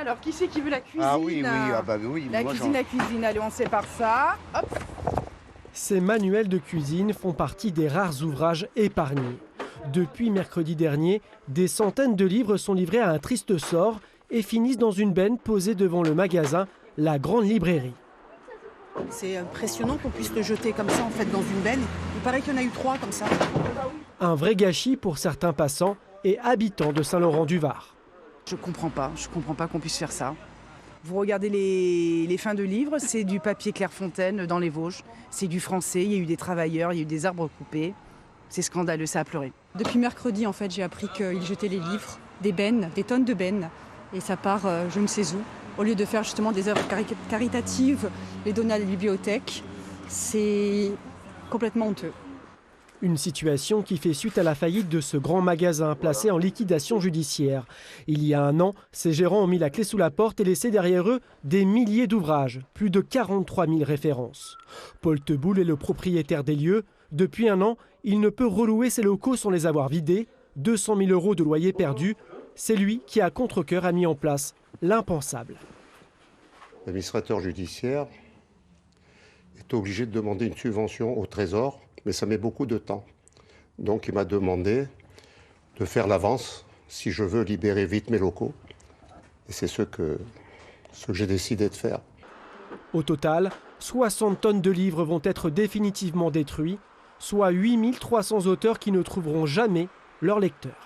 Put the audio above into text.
Alors, qui c'est qui veut la cuisine? Ah oui, oui, ah bah oui. La moi, cuisine, la cuisine. Allez, on sépare ça. Hop. Ces manuels de cuisine font partie des rares ouvrages épargnés. Depuis mercredi dernier, des centaines de livres sont livrés à un triste sort et finissent dans une benne posée devant le magasin, la Grande Librairie. C'est impressionnant qu'on puisse le jeter comme ça en fait dans une benne. Il paraît qu'il y en a eu 3 comme ça. Un vrai gâchis pour certains passants et habitants de Saint-Laurent-du-Var. Je comprends pas qu'on puisse faire ça. Vous regardez les fins de livres, c'est du papier Clairefontaine dans les Vosges. C'est du français, il y a eu des travailleurs, il y a eu des arbres coupés. C'est scandaleux, ça a pleuré. Depuis mercredi, en fait, j'ai appris qu'ils jetaient les livres, des bennes, des tonnes de bennes. Et ça part je ne sais où. Au lieu de faire justement des œuvres caritatives, les donner à la bibliothèque, c'est complètement honteux. Une situation qui fait suite à la faillite de ce grand magasin placé en liquidation judiciaire. Il y a un an, ses gérants ont mis la clé sous la porte et laissé derrière eux des milliers d'ouvrages, plus de 43 000 références. Paul Teboul est le propriétaire des lieux. Depuis un an, il ne peut relouer ses locaux sans les avoir vidés. 200 000 € de loyer perdu. C'est lui qui, à contre-cœur, a mis en place l'impensable. L'administrateur judiciaire est obligé de demander une subvention au Trésor, mais ça met beaucoup de temps. Donc il m'a demandé de faire l'avance si je veux libérer vite mes locaux. Et c'est ce que j'ai décidé de faire. Au total, 60 tonnes de livres vont être définitivement détruits, soit 8 300 auteurs qui ne trouveront jamais leur lecteur.